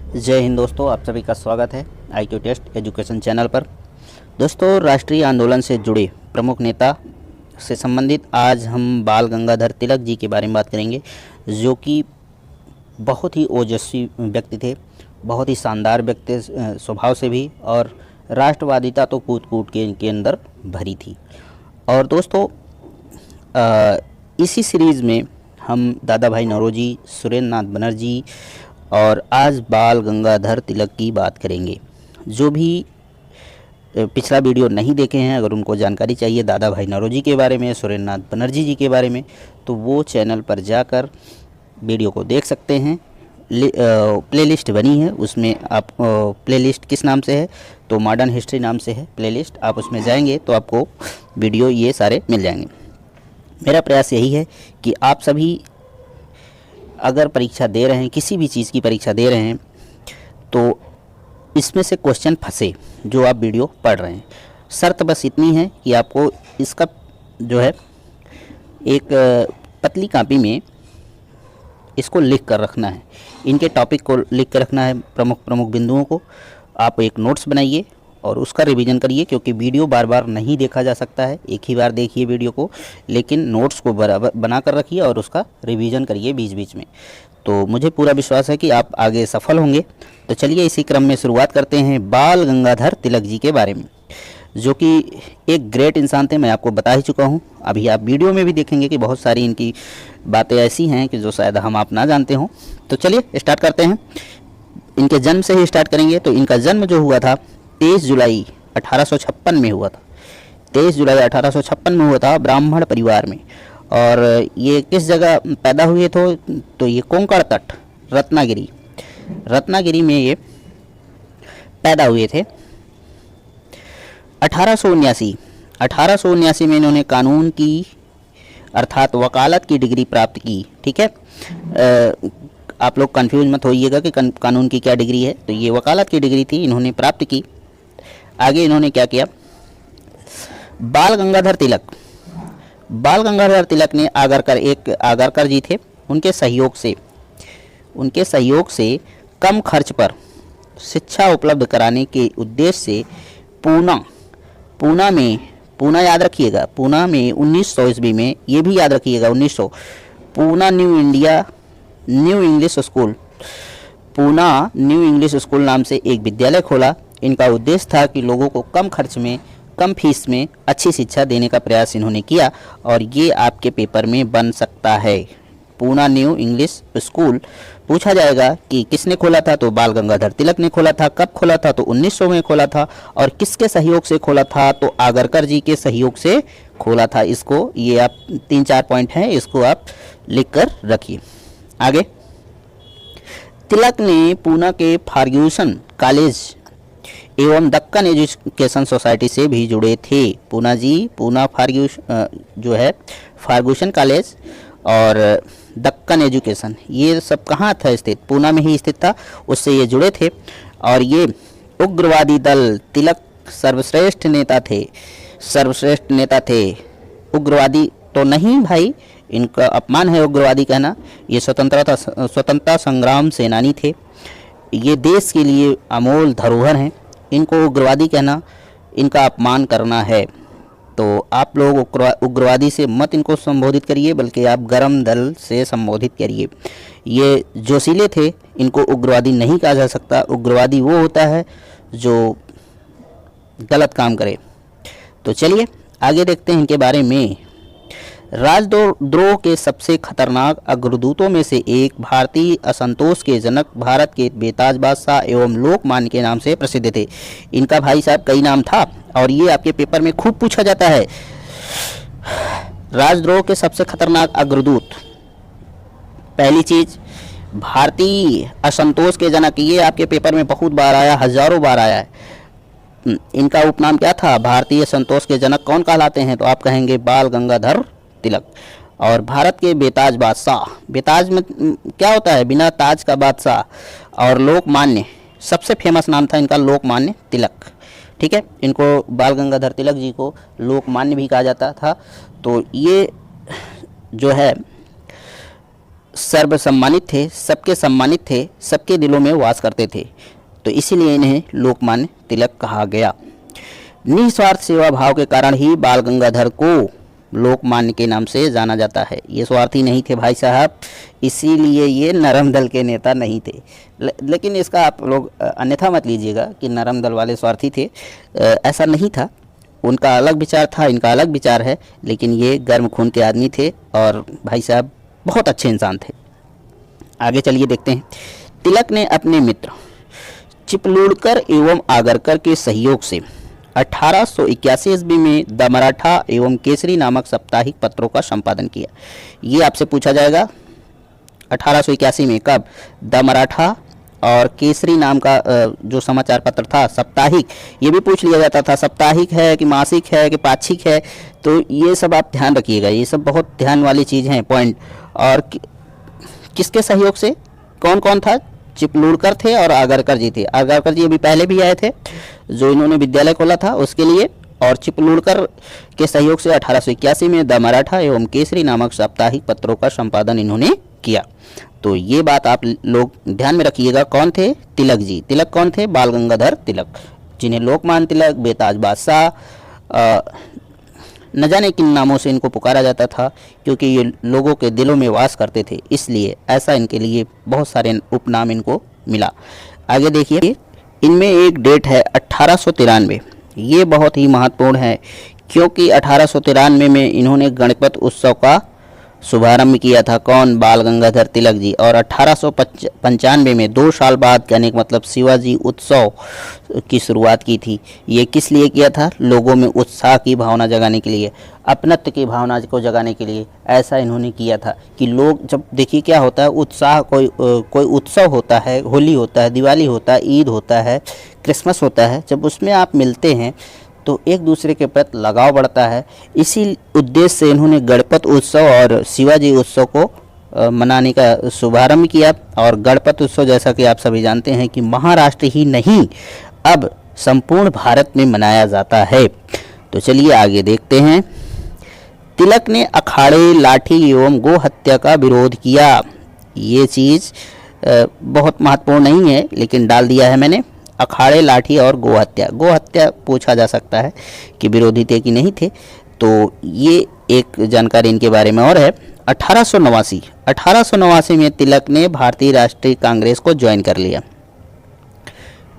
जय हिंद दोस्तों, आप सभी का स्वागत है IQ टेस्ट एजुकेशन चैनल पर। दोस्तों, राष्ट्रीय आंदोलन से जुड़े प्रमुख नेता से संबंधित आज हम बाल गंगाधर तिलक जी के बारे में बात करेंगे, जो कि बहुत ही ओजस्वी व्यक्ति थे, बहुत ही शानदार व्यक्ति स्वभाव से भी, और राष्ट्रवादिता तो कूट कूट के इनके अंदर भरी थी। और दोस्तों, इसी सीरीज़ में हम दादा भाई नौरोजी, सुरेंद्र नाथ बनर्जी और आज बाल गंगाधर तिलक की बात करेंगे। जो भी पिछला वीडियो नहीं देखे हैं, अगर उनको जानकारी चाहिए दादा भाई नौरोजी के बारे में, सुरेंद्र नाथ बनर्जी जी के बारे में, तो वो चैनल पर जाकर वीडियो को देख सकते हैं। प्लेलिस्ट बनी है, उसमें आप प्लेलिस्ट किस नाम से है तो मॉडर्न हिस्ट्री नाम से है प्लेलिस्ट। आप उसमें जाएंगे तो आपको वीडियो ये सारे मिल जाएंगे। मेरा प्रयास यही है कि आप सभी अगर परीक्षा दे रहे हैं, किसी भी चीज़ की परीक्षा दे रहे हैं, तो इसमें से क्वेश्चन फंसे जो आप वीडियो पढ़ रहे हैं। शर्त बस इतनी है कि आपको इसका जो है एक पतली कॉपी में इसको लिख कर रखना है, इनके टॉपिक को लिख कर रखना है, प्रमुख प्रमुख बिंदुओं को। आप एक नोट्स बनाइए और उसका रिवीजन करिए, क्योंकि वीडियो बार बार नहीं देखा जा सकता है। एक ही बार देखिए वीडियो को, लेकिन नोट्स को बराबर बना कर रखिए और उसका रिवीजन करिए बीच बीच में। तो मुझे पूरा विश्वास है कि आप आगे सफल होंगे। तो चलिए इसी क्रम में शुरुआत करते हैं बाल गंगाधर तिलक जी के बारे में, जो कि एक ग्रेट इंसान थे। मैं आपको बता ही चुका हूँ, अभी आप वीडियो में भी देखेंगे कि बहुत सारी इनकी बातें ऐसी हैं कि जो शायद हम आप ना जानते हों। तो चलिए स्टार्ट करते हैं। इनके जन्म से ही स्टार्ट करेंगे। तो इनका जन्म जो हुआ था 23 जुलाई 1856 में हुआ था। 23 जुलाई 1856 में हुआ था, ब्राह्मण परिवार में। और ये किस जगह पैदा हुए थे तो ये कोंकण तट, रत्नागिरी में ये पैदा हुए थे। 1879 में इन्होंने कानून की अर्थात वकालत की डिग्री प्राप्त की। ठीक है, आप लोग कंफ्यूज मत होइएगा कि कानून की क्या डिग्री है, तो ये वकालत की डिग्री थी, इन्होंने प्राप्त की। आगे इन्होंने क्या किया, बाल गंगाधर तिलक ने आगरकर जी थे, उनके सहयोग से कम खर्च पर शिक्षा उपलब्ध कराने के उद्देश्य से पूना याद रखिएगा, पूना में 1900 ईस्वी में, ये भी याद रखिएगा 1900, पूना न्यू इंग्लिश स्कूल नाम से एक विद्यालय खोला। इनका उद्देश्य था कि लोगों को कम खर्च में, कम फीस में अच्छी शिक्षा देने का प्रयास इन्होंने किया, और ये आपके पेपर में बन सकता है। पूना न्यू इंग्लिश स्कूल पूछा जाएगा कि किसने खोला था, तो बाल गंगाधर तिलक ने खोला था। कब खोला था, तो 1900 में खोला था। और किसके सहयोग से खोला था, तो आगरकर जी के सहयोग से खोला था। इसको, ये आप 3-4 पॉइंट हैं, इसको आप लिख कर रखिए। आगे, तिलक ने पूना के फर्ग्यूसन कॉलेज एवं दक्कन एजुकेशन सोसाइटी से भी जुड़े थे। पूना फर्ग्यूसन कॉलेज और दक्कन एजुकेशन, ये सब कहाँ था स्थित, पूना में ही स्थित था, उससे ये जुड़े थे। और ये उग्रवादी दल, तिलक सर्वश्रेष्ठ नेता थे। उग्रवादी तो नहीं भाई, इनका अपमान है उग्रवादी कहना। ये स्वतंत्रता संग्राम सेनानी थे, ये देश के लिए अमोल धरोहर हैं। इनको उग्रवादी कहना, इनका अपमान करना है। तो आप लोग उग्रवादी से मत इनको संबोधित करिए, बल्कि आप गरम दल से संबोधित करिए। ये जोशीले थे, इनको उग्रवादी नहीं कहा जा सकता। उग्रवादी वो होता है जो गलत काम करे। तो चलिए आगे देखते हैं इनके बारे में। राजद्रोह के सबसे खतरनाक अग्रदूतों में से एक, भारतीय असंतोष के जनक, भारत के बेताज बादशाह एवं लोकमान्य के नाम से प्रसिद्ध थे। इनका भाई साहब कई नाम था, और ये आपके पेपर में खूब पूछा जाता है। राजद्रोह के सबसे खतरनाक अग्रदूत, पहली चीज भारतीय असंतोष के जनक, ये आपके पेपर में बहुत बार आया, हजारों बार आया है। इनका उपनाम क्या था, भारतीय असंतोष के जनक कौन कहलाते हैं, तो आप कहेंगे बाल गंगाधर तिलक। और भारत के बेताज बादशाह, बेताज में क्या होता है, बिना ताज का बादशाह। और लोकमान्य, सबसे फेमस नाम था इनका लोकमान्य तिलक। ठीक है, इनको बाल गंगाधर तिलक जी को लोकमान्य भी कहा जाता था। तो ये जो है सर्व सम्मानित थे, सबके सम्मानित थे, सबके दिलों में वास करते थे, तो इसीलिए इन्हें लोकमान्य तिलक कहा गया। निस्वार्थ सेवा भाव के कारण ही बाल गंगाधर को लोकमान्य के नाम से जाना जाता है। ये स्वार्थी नहीं थे भाई साहब, इसीलिए ये नरम दल के नेता नहीं थे। लेकिन इसका आप लोग अन्यथा मत लीजिएगा कि नरम दल वाले स्वार्थी थे, ऐसा नहीं था। उनका अलग विचार था, इनका अलग विचार है, लेकिन ये गर्म खून के आदमी थे और भाई साहब बहुत अच्छे इंसान थे। आगे चलिए देखते हैं। तिलक ने अपने मित्र चिपलूणकर एवं आगरकर के सहयोग से 1881 ईस्वी में द मराठा एवं केसरी नामक साप्ताहिक पत्रों का संपादन किया। ये आपसे पूछा जाएगा 1881 में कब? द मराठा और केसरी नाम का जो समाचार पत्र था साप्ताहिक, ये भी पूछ लिया जाता था साप्ताहिक है कि मासिक है कि पाक्षिक है, तो ये सब आप ध्यान रखिएगा, ये सब बहुत ध्यान वाली चीज़ हैं पॉइंट। और किसके सहयोग से, कौन कौन था? चिपलूणकर थे और आगरकर जी थे। आगरकर जी अभी पहले भी आए थे, जो इन्होंने विद्यालय खोला था उसके लिए, और चिपलूणकर के सहयोग से 1881 में द मराठा एवं केसरी नामक साप्ताहिक पत्रों का संपादन इन्होंने किया। तो ये बात आप लोग ध्यान में रखिएगा। कौन थे? तिलक जी। तिलक कौन थे? बाल गंगाधर तिलक, जिन्हें लोकमान्य तिलक, बेताज बादशाह, न जाने किन नामों से इनको पुकारा जाता था, क्योंकि ये लोगों के दिलों में वास करते थे, इसलिए ऐसा इनके लिए बहुत सारे उपनाम इनको मिला। आगे देखिए, इनमें एक डेट है 1893। ये बहुत ही महत्वपूर्ण है, क्योंकि 1893 में इन्होंने गणपत उत्सव का शुभारंभ किया था। कौन? बाल गंगाधर तिलक जी। और 1895 में 2 साल बाद, यानी मतलब शिवाजी उत्सव की शुरुआत की थी। ये किस लिए किया था? लोगों में उत्साह की भावना जगाने के लिए, अपनत्व की भावना को जगाने के लिए ऐसा इन्होंने किया था कि लोग, जब देखिए क्या होता है, उत्साह, कोई उत्सव होता है, होली होता है, दिवाली होता है, ईद होता है, क्रिसमस होता है, जब उसमें आप मिलते हैं तो एक दूसरे के प्रति लगाव बढ़ता है। इसी उद्देश्य से इन्होंने गणपत उत्सव और शिवाजी उत्सव को मनाने का शुभारंभ किया। और गणपत उत्सव, जैसा कि आप सभी जानते हैं, कि महाराष्ट्र ही नहीं अब संपूर्ण भारत में मनाया जाता है। तो चलिए आगे देखते हैं। तिलक ने अखाड़े, लाठी एवं गो हत्या का विरोध किया। ये चीज़ बहुत महत्वपूर्ण नहीं है, लेकिन डाल दिया है मैंने। अखाड़े, लाठी और गोहत्या। गोहत्या पूछा जा सकता है कि विरोधी थे कि नहीं थे, तो ये एक जानकारी इनके बारे में और है। 1889 में तिलक ने भारतीय राष्ट्रीय कांग्रेस को ज्वाइन कर लिया।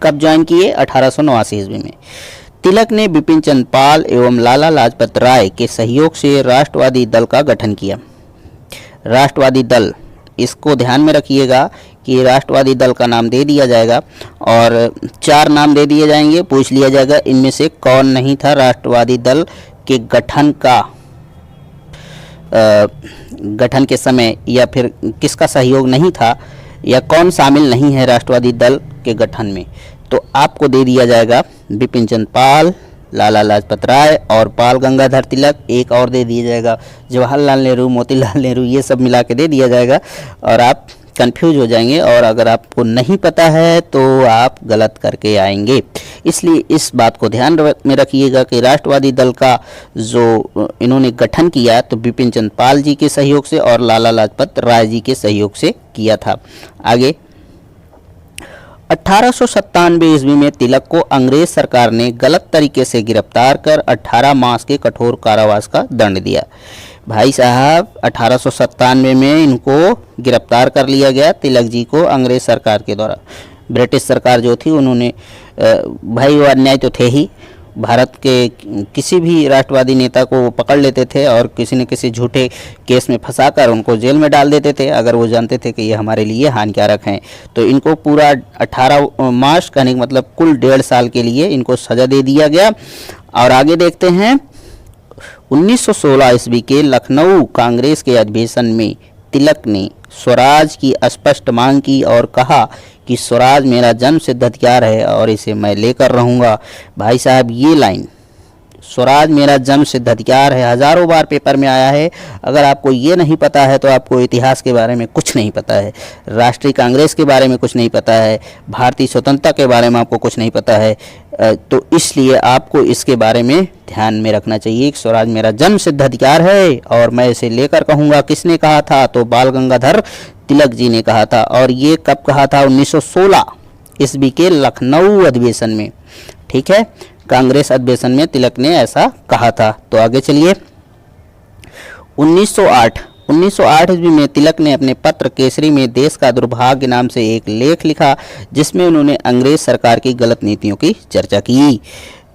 कब ज्वाइन किए? 1889 ईस्वी में। तिलक ने बिपिन चंद्र पाल एवं लाला लाजपत राय के सहयोग से राष्ट्रवादी दल का गठन किया। राष्ट्रवादी दल, इसको ध्यान में रखिएगा कि राष्ट्रवादी दल का नाम दे दिया जाएगा और 4 नाम दे दिए जाएंगे। पूछ लिया जाएगा इनमें से कौन नहीं था राष्ट्रवादी दल के गठन के समय, या फिर किसका सहयोग नहीं था, या कौन शामिल नहीं है राष्ट्रवादी दल के गठन में। तो आपको दे दिया जाएगा बिपिन चंद्र पाल, लाला लाजपत राय और बाल गंगाधर तिलक। एक और दे दिया जाएगा जवाहरलाल नेहरू, मोतीलाल नेहरू, ये सब मिला के दे दिया जाएगा और आप कंफ्यूज हो जाएंगे। और अगर आपको नहीं पता है तो आप गलत करके आएंगे, इसलिए इस बात को ध्यान में रखिएगा कि राष्ट्रवादी दल का जो इन्होंने गठन किया तो बिपिन चंद्र पाल जी के सहयोग से और लाला लाजपत राय जी के सहयोग से किया था। आगे 1897 ईस्वी में तिलक को अंग्रेज सरकार ने गलत तरीके से गिरफ्तार कर 18 मास के कठोर कारावास का दंड दिया। भाई साहब 1897 में इनको गिरफ्तार कर लिया गया, तिलक जी को, अंग्रेज सरकार के द्वारा। ब्रिटिश सरकार जो थी उन्होंने, भाई वो अन्याय तो थे ही, भारत के किसी भी राष्ट्रवादी नेता को वो पकड़ लेते थे और किसी न किसी झूठे केस में फंसाकर उनको जेल में डाल देते थे, अगर वो जानते थे कि ये हमारे लिए हानिकारक हैं। तो इनको पूरा 18 मास, कहने का मतलब कुल 1.5 साल के लिए इनको सज़ा दे दिया गया। और आगे देखते हैं, 1916 ईस्वी के लखनऊ कांग्रेस के अधिवेशन में तिलक ने स्वराज की स्पष्ट मांग की और कहा कि स्वराज मेरा जन्म सिद्ध अधिकार है और इसे मैं लेकर रहूँगा। भाई साहब ये लाइन, स्वराज मेरा जन्म सिद्ध अधिकार है, हजारों बार पेपर में आया है। अगर आपको ये नहीं पता है तो आपको इतिहास के बारे में कुछ नहीं पता है, राष्ट्रीय कांग्रेस के बारे में कुछ नहीं पता है, भारतीय स्वतंत्रता के बारे में आपको कुछ नहीं पता है। तो इसलिए आपको इसके बारे में ध्यान में रखना चाहिए कि स्वराज मेरा जन्म सिद्ध अधिकार है और मैं इसे लेकर कहूँगा। किसने कहा था? तो बाल गंगाधर तिलक जी ने कहा था। और ये कब कहा था? 1916 ईस्वी के लखनऊ अधिवेशन में। ठीक है, कांग्रेस अधिवेशन में तिलक ने ऐसा कहा था। तो आगे चलिए। 1908 ईस्वी में तिलक ने अपने पत्र केसरी में देश का दुर्भाग्य नाम से एक लेख लिखा, जिसमें उन्होंने अंग्रेज सरकार की गलत नीतियों की चर्चा की।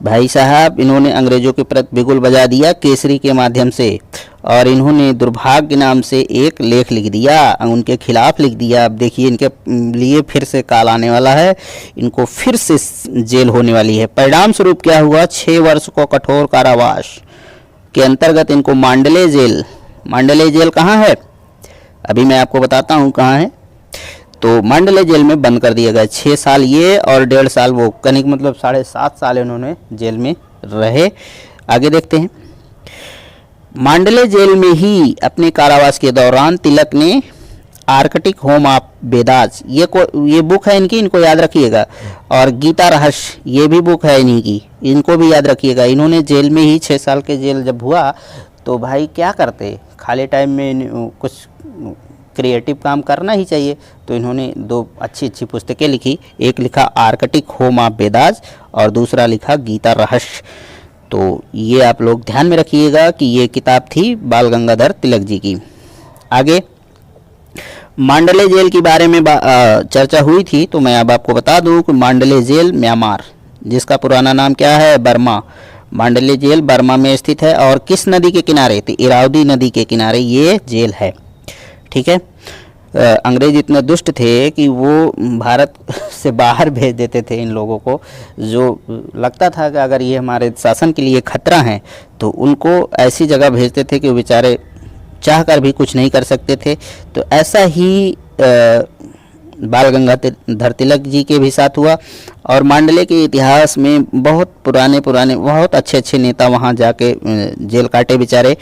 भाई साहब, इन्होंने अंग्रेजों के प्रति बिगुल बजा दिया केसरी के माध्यम से, और इन्होंने दुर्भाग्य नाम से एक लेख लिख दिया, उनके खिलाफ लिख दिया। अब देखिए, इनके लिए फिर से काल आने वाला है, इनको फिर से जेल होने वाली है। परिणाम स्वरूप क्या हुआ? 6 वर्ष को कठोर कारावास के अंतर्गत इनको मांडले जेल कहाँ है? अभी मैं आपको बताता हूँ कहाँ है। तो मांडले जेल में बंद कर दिया गया। 6 साल ये और 1.5 साल वो, कनिक मतलब 7.5 साल इन्होंने जेल में रहे। आगे देखते हैं। मांडले जेल में ही अपने कारावास के दौरान तिलक ने आर्कटिक होम ऑफ वेदास, ये बुक है इनकी, इनको याद रखिएगा। और गीता रहस्य, ये भी बुक है इन्हीं की, इनको भी याद रखिएगा। इन्होंने जेल में ही 6 साल के जेल जब हुआ तो भाई क्या करते, खाली टाइम में कुछ क्रिएटिव काम करना ही चाहिए। तो इन्होंने 2 अच्छी पुस्तकें लिखी, एक लिखा आर्कटिक होम ऑफ वेदास और दूसरा लिखा गीता रहस्य। तो ये आप लोग ध्यान में रखिएगा कि ये किताब थी बाल गंगाधर तिलक जी की। आगे मांडले जेल के बारे में चर्चा हुई थी, तो मैं अब आपको बता दूं कि मांडले जेल म्यांमार, जिसका पुराना नाम क्या है? बर्मा। मांडले जेल बर्मा में स्थित है और किस नदी के किनारे? तो इरावदी नदी के किनारे ये जेल है। ठीक है, अंग्रेज इतने दुष्ट थे कि वो भारत से बाहर भेज देते थे इन लोगों को, जो लगता था कि अगर ये हमारे शासन के लिए खतरा है तो उनको ऐसी जगह भेजते थे कि वो बेचारे चाह कर भी कुछ नहीं कर सकते थे। तो ऐसा ही बाल गंगाधर तिलक जी के भी साथ हुआ। और मांडले के इतिहास में बहुत पुराने बहुत अच्छे नेता वहाँ जाके जेल काटे बेचारे।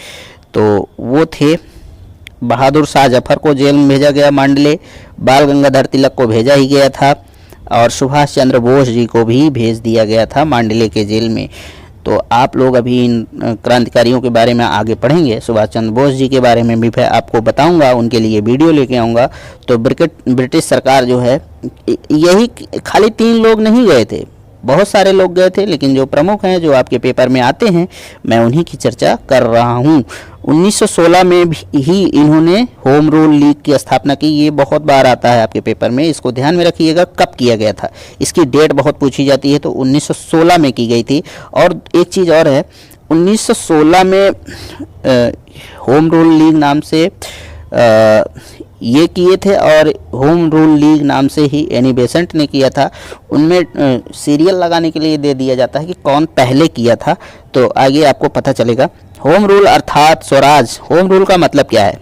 तो वो थे बहादुर शाह जफर को जेल में भेजा गया मांडले, बाल गंगाधर तिलक को भेजा ही गया था, और सुभाष चंद्र बोस जी को भी भेज दिया गया था मांडले के जेल में। तो आप लोग अभी इन क्रांतिकारियों के बारे में आगे पढ़ेंगे। सुभाष चंद्र बोस जी के बारे में भी मैं आपको बताऊंगा, उनके लिए वीडियो लेके आऊँगा। तो ब्रिटिश सरकार जो है, यही खाली 3 लोग नहीं गए थे, बहुत सारे लोग गए थे, लेकिन जो प्रमुख हैं जो आपके पेपर में आते हैं मैं उन्हीं की चर्चा कर रहा हूँ। 1916 में भी ही इन्होंने होम रूल लीग की स्थापना की। ये बहुत बार आता है आपके पेपर में, इसको ध्यान में रखिएगा कब किया गया था, इसकी डेट बहुत पूछी जाती है। तो 1916 में की गई थी। और एक चीज़ और है, 1916 में होम रूल लीग नाम से ये किए थे, और होम रूल लीग नाम से ही एनी बेसेंट ने किया था। उनमें सीरियल लगाने के लिए दे दिया जाता है कि कौन पहले किया था, तो आगे आपको पता चलेगा। होम रूल अर्थात स्वराज, होम रूल का मतलब क्या है?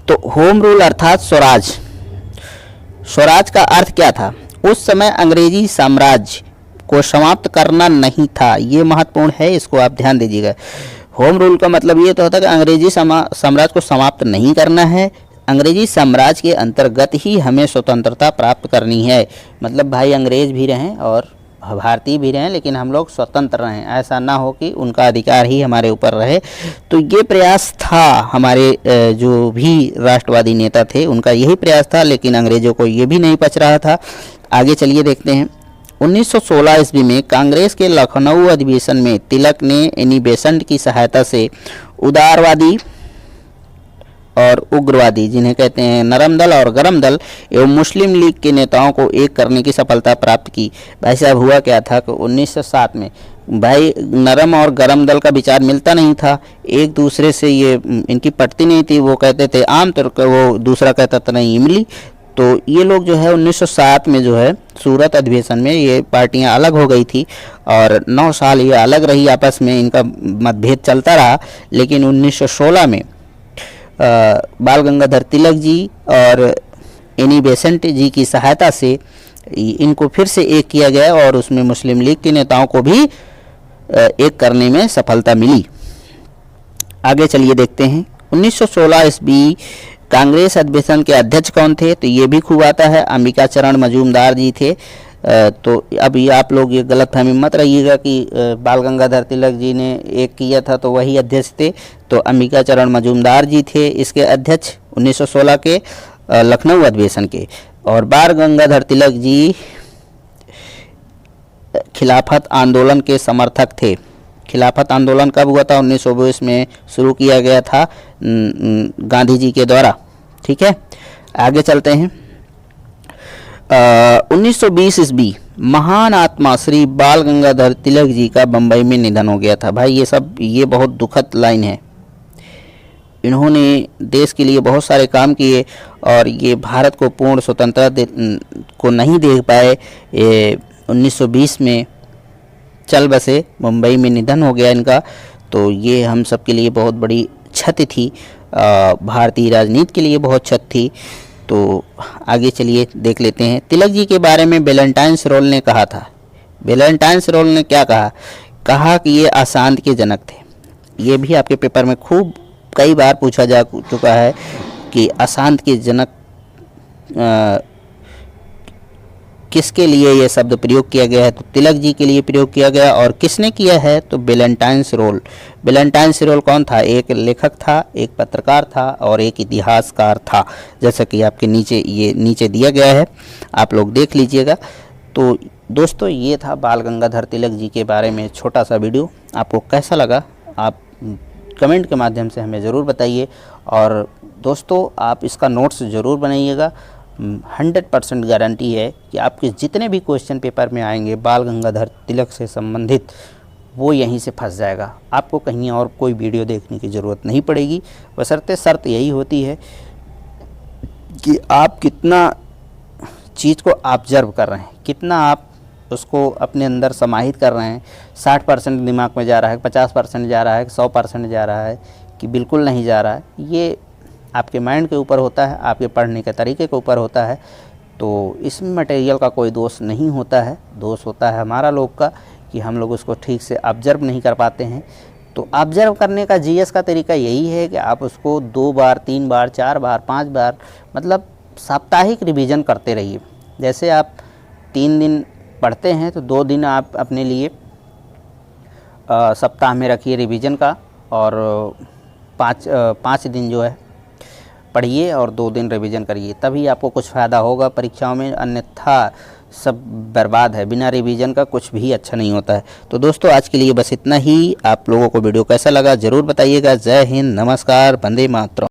तो होम रूल अर्थात स्वराज, स्वराज का अर्थ क्या था? उस समय अंग्रेजी साम्राज्य को समाप्त करना नहीं था। ये महत्वपूर्ण है, इसको आप ध्यान दीजिएगा। होम रूल का मतलब ये तो होता है कि अंग्रेजी साम्राज्य को समाप्त नहीं करना है, अंग्रेजी साम्राज्य के अंतर्गत ही हमें स्वतंत्रता प्राप्त करनी है। मतलब भाई अंग्रेज भी रहें और भारतीय भी रहें, लेकिन हम लोग स्वतंत्र रहें, ऐसा ना हो कि उनका अधिकार ही हमारे ऊपर रहे। तो ये प्रयास था हमारे जो भी राष्ट्रवादी नेता थे उनका यही प्रयास था, लेकिन अंग्रेजों को ये भी नहीं पच रहा था। आगे चलिए देखते हैं। 1916 ईस्वी में कांग्रेस के लखनऊ अधिवेशन में तिलक ने एनी बेसेंट की सहायता से उदारवादी और उग्रवादी, जिन्हें कहते हैं नरम दल और गरम दल, एवं मुस्लिम लीग के नेताओं को एक करने की सफलता प्राप्त की। भाई साहब हुआ क्या था कि 1907 में भाई नरम और गरम दल का विचार मिलता नहीं था, एक दूसरे से ये इनकी पटती नहीं थी। वो कहते थे आम तौर पर, वो दूसरा कहता था नहीं इमली। तो ये लोग जो है 1907 में जो है सूरत अधिवेशन में ये पार्टियां अलग हो गई थी, और 9 साल ये अलग रही, आपस में इनका मतभेद चलता रहा। लेकिन 1916 में बाल गंगाधर तिलक जी और एनी बेसेंट जी की सहायता से इनको फिर से एक किया गया, और उसमें मुस्लिम लीग के नेताओं को भी एक करने में सफलता मिली। आगे चलिए देखते हैं 1916 ईस्वी कांग्रेस अधिवेशन के अध्यक्ष कौन थे, तो ये भी खूब आता है, अंबिका चरण मजूमदार जी थे। तो अभी आप लोग ये गलतफहमी मत रहिएगा कि बाल गंगाधर तिलक जी ने एक किया था तो वही अध्यक्ष थे, तो अंबिका चरण मजूमदार जी थे इसके अध्यक्ष 1916 के लखनऊ अधिवेशन के। और बाल गंगाधर तिलक जी खिलाफत आंदोलन के समर्थक थे। खिलाफत आंदोलन कब हुआ था? 1920 में शुरू किया गया था गांधी जी के द्वारा। ठीक है, आगे चलते हैं। 1920 ईस्वी महान आत्मा श्री बाल गंगाधर तिलक जी का बम्बई में निधन हो गया था। भाई ये बहुत दुखद लाइन है। इन्होंने देश के लिए बहुत सारे काम किए और ये भारत को पूर्ण स्वतंत्रता को नहीं दे पाए। 1920 में चल बसे, मुंबई में निधन हो गया इनका। तो ये हम सब के लिए बहुत बड़ी क्षति थी, भारतीय राजनीति के लिए बहुत क्षति थी। तो आगे चलिए देख लेते हैं। तिलक जी के बारे में वैलेंटाइन रोल ने कहा था। वैलेंटाइन रोल ने क्या कहा? कहा कि ये अशांति के जनक थे। ये भी आपके पेपर में खूब कई बार पूछा जा चुका है कि अशांति के जनक किसके लिए ये शब्द प्रयोग किया गया है, तो तिलक जी के लिए प्रयोग किया गया। और किसने किया है? तो वैलेंटाइन रोल। वैलेंटाइन रोल कौन था? एक लेखक था, एक पत्रकार था और एक इतिहासकार था, जैसा कि आपके नीचे दिया गया है, आप लोग देख लीजिएगा। तो दोस्तों ये था बाल गंगाधर तिलक जी के बारे में छोटा सा वीडियो। आपको कैसा लगा आप कमेंट के माध्यम से हमें ज़रूर बताइए। और दोस्तों आप इसका नोट्स ज़रूर बनाइएगा। 100% गारंटी है कि आपके जितने भी क्वेश्चन पेपर में आएंगे बाल गंगाधर तिलक से संबंधित, वो यहीं से फंस जाएगा। आपको कहीं और कोई वीडियो देखने की ज़रूरत नहीं पड़ेगी। बशर्ते शर्त यही होती है कि आप कितना चीज़ को ऑब्जर्व कर रहे हैं, कितना आप उसको अपने अंदर समाहित कर रहे हैं। 60% दिमाग में जा रहा है, 50% जा रहा है, 100% जा रहा है कि बिल्कुल नहीं जा रहा है, ये आपके माइंड के ऊपर होता है, आपके पढ़ने के तरीके के ऊपर होता है। तो इसमें मटेरियल का कोई दोष नहीं होता है, दोष होता है हमारा लोग का कि हम लोग उसको ठीक से ऑब्जर्व नहीं कर पाते हैं। तो ऑब्जर्व करने का जीएस का तरीका यही है कि आप उसको 2 बार 3 बार 4 बार 5 बार मतलब साप्ताहिक रिवीजन करते रहिए। जैसे आप 3 दिन पढ़ते हैं तो 2 दिन आप अपने लिए सप्ताह में रखिए रिवीजन का, और 5 दिन जो है पढ़िए और 2 दिन रिवीजन करिए, तभी आपको कुछ फ़ायदा होगा परीक्षाओं में। अन्यथा सब बर्बाद है, बिना रिवीजन का कुछ भी अच्छा नहीं होता है। तो दोस्तों आज के लिए बस इतना ही। आप लोगों को वीडियो कैसा लगा ज़रूर बताइएगा। जय हिंद, नमस्कार, वंदे मातरम।